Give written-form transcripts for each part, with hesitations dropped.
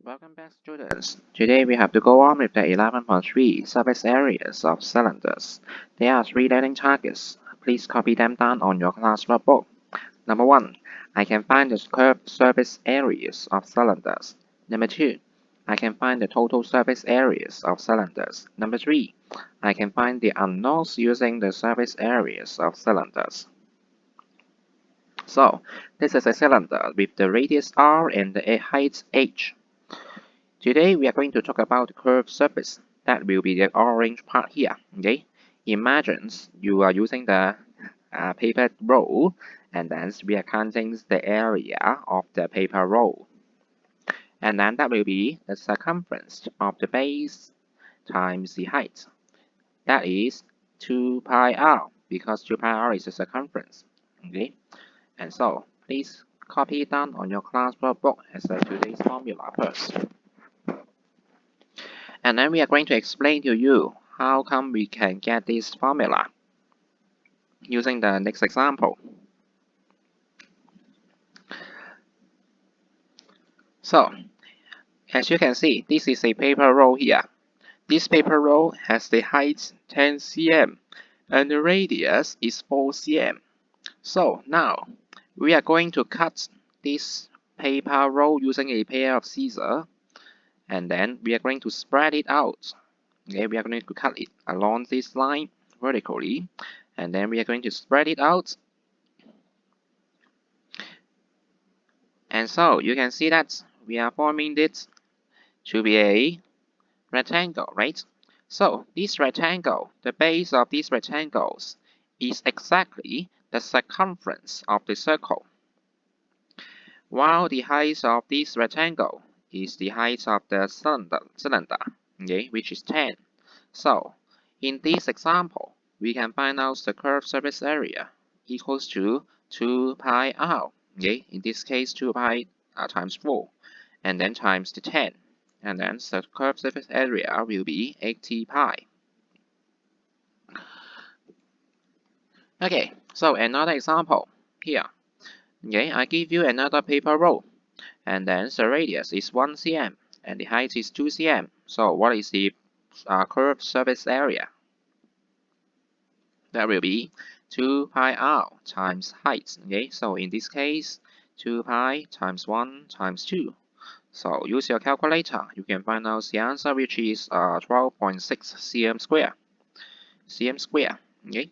Welcome back, students. Today we have to go on with the 11.3 surface areas of cylinders. There are three learning targets. Please copy them down on your class notebook. Number 1. I can find the curved surface areas of cylinders. Number 2. I can find the total surface areas of cylinders. Number 3. I can find the unknowns using the surface areas of cylinders. So, this is a cylinder with the radius r and the height h. Today we are going to talk about the curved surface. That will be the orange part here. Okay. Imagine you are using the paper roll, and then we are counting the area of the paper roll. And then that will be the circumference of the base times the height. That is 2 pi r, because 2 pi r is the circumference. Okay. And so please copy it down on your class notebook as today's formula first. And then we are going to explain to you how come we can get this formula using the next example. So, as you can see, this is a paper roll here. This paper roll has the height 10 cm and the radius is 4 cm. So now, we are going to cut this paper roll using a pair of scissors, and then we are going to spread it out. Okay, we are going to cut it along this line vertically, and then we are going to spread it out. And so you can see that we are forming this to be a rectangle, right? So this rectangle, the base of these rectangles is exactly the circumference of the circle, while the height of this rectangle is the height of the cylinder, okay, which is 10. So in this example, we can find out the curved surface area equals to 2 pi r. Okay, in this case 2 pi times 4, and then times the 10, and then the curved surface area will be 80 pi. Okay, so another example here. Okay, I give you another paper roll, and then the radius is 1 cm and the height is 2 cm. So what is the curved surface area? That will be 2 pi r times height. Okay, so in this case 2 pi times 1 times 2. So use your calculator, you can find out the answer, which is 12.6 cm square. Okay.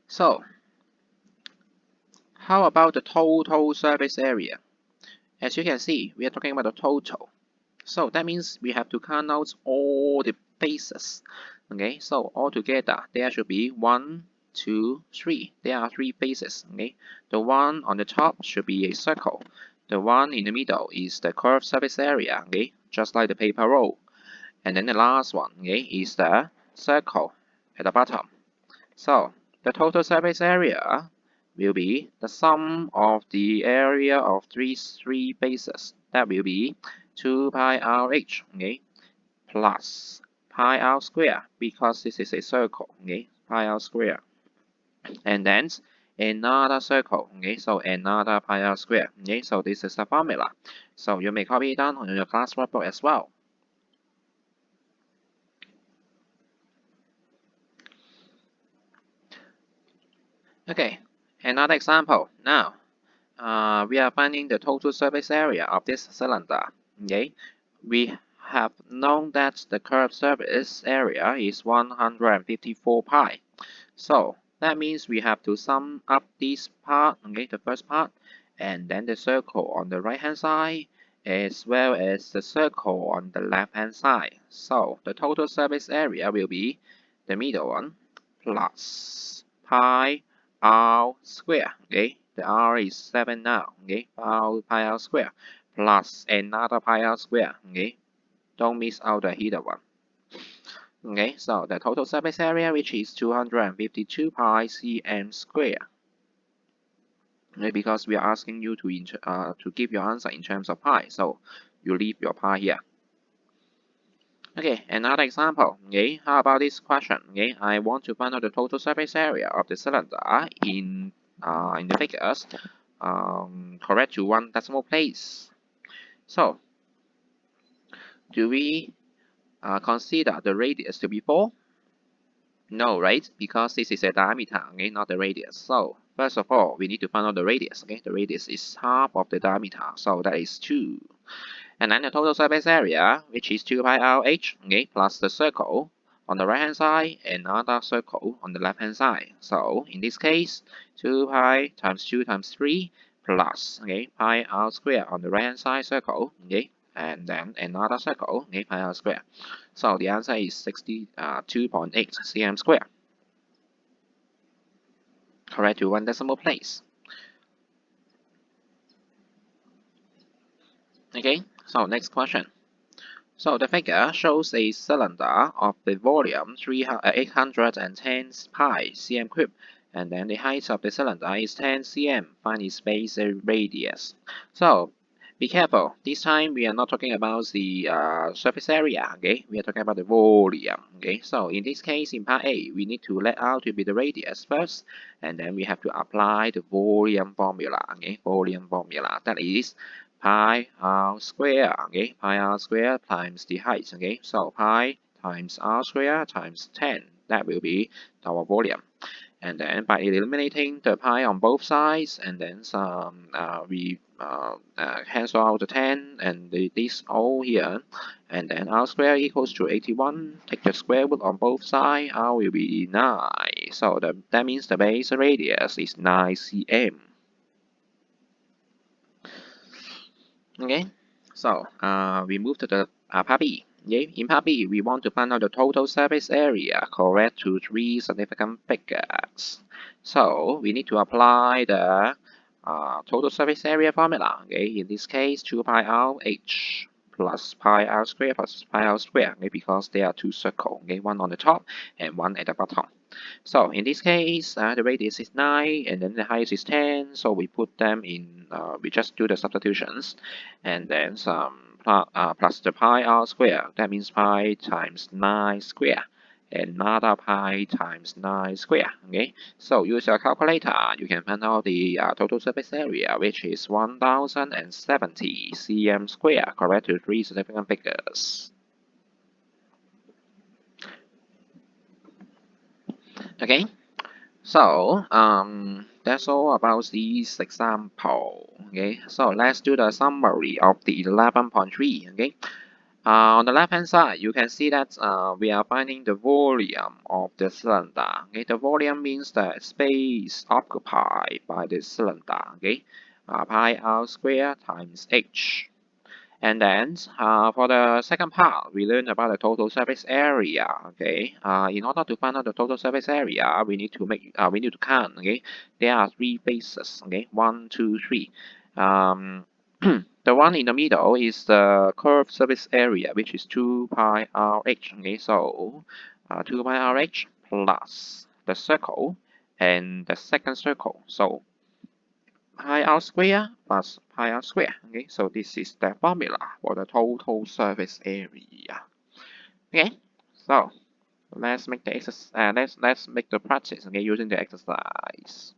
So how about the total surface area? As you can see, we are talking about the total. So that means we have to count out all the bases. Okay, so altogether there should be 1, 2, 3. There are 3 bases. Okay, the one on the top should be a circle. The one in the middle is the curved surface area. Okay, just like the paper roll. And then the last one, okay, is the circle at the bottom. So the total surface area will be the sum of the area of three bases. That will be 2 pi rh, okay, plus pi r square, because this is a circle, okay, pi r square, and then another circle, okay, so another pi r square, okay, so this is the formula. So you may copy it down on your class notebook as well. Okay, another example. Now, we are finding the total surface area of this cylinder. Okay, we have known that the curved surface area is 154 pi. So that means we have to sum up this part, okay, the first part, and then the circle on the right hand side, as well as the circle on the left hand side. So the total surface area will be the middle one plus pi r square. Okay, the r is 7 now. Okay, pi r square plus another pi r square. Okay, don't miss out the hidden one. Okay, so the total surface area, which is 252 pi cm square. Okay, because we are asking you to give your answer in terms of pi, so you leave your pi here. Okay, another example. Okay, how about this question? Okay, I want to find out the total surface area of the cylinder in the figures. correct to 1 decimal place. So, do we consider the radius to be 4? No, right? Because this is a diameter, okay, not the radius. So, first of all, we need to find out the radius, okay? The radius is half of the diameter, so that is 2. And then the total surface area, which is 2 pi r(h), okay, plus the circle on the right hand side and another circle on the left hand side. So in this case, 2 pi times 2 times 3 plus, okay, pi r square on the right hand side circle, okay, and then another circle, okay, pi r square. So the answer is 62.8 cm square. Correct to 1 decimal place. Okay, so next question. So the figure shows a cylinder of the volume 810 pi cm cube, and then the height of the cylinder is 10 cm. Find its base radius. So be careful. This time we are not talking about the surface area. Okay, we are talking about the volume. Okay, so in this case, in part A, we need to let out to be the radius first, and then we have to apply the volume formula. Okay, volume formula that is pi r square, okay, pi r square times the height, okay, so pi times r square times 10, that will be our volume. And then by eliminating the pi on both sides, and then we cancel out the 10 and this all here, and then r square equals to 81. Take the square root on both sides, r will be 9. So that means the base radius is 9 cm. Okay, so we move to the part B. Okay, in part B, we want to find out the total surface area correct to 3 significant figures. So we need to apply the total surface area formula. Okay, in this case, 2 pi r h plus pi r square plus pi r square. Okay, because there are two circles. Okay, one on the top and one at the bottom. So in this case, the radius is 9 and then the height is 10. So we put them in, we just do the substitutions, and then plus the pi r square. That means pi times 9 square. Another pi times 9 square. Okay, so use your calculator. You can find out the total surface area, which is 1070 cm square, correct to 3 significant figures. Okay, so that's all about this example. Okay, so let's do the summary of the 11.3. Okay, on the left hand side, you can see that we are finding the volume of the cylinder. Okay, the volume means the space occupied by the cylinder. Okay, pi r square times h. And then for the second part, we learn about the total surface area. Okay, in order to find out the total surface area, we need to count. Okay, there are 3 bases. Okay, 1, 2, 3. The one in the middle is the curved surface area, which is 2 pi r(h). Okay, so 2 pi r(h) plus the circle and the second circle. So pi r square plus pi r square. Okay, so this is the formula for the total surface area. Okay, so let's make the exercise. Let's make the practice. Okay, using the exercise.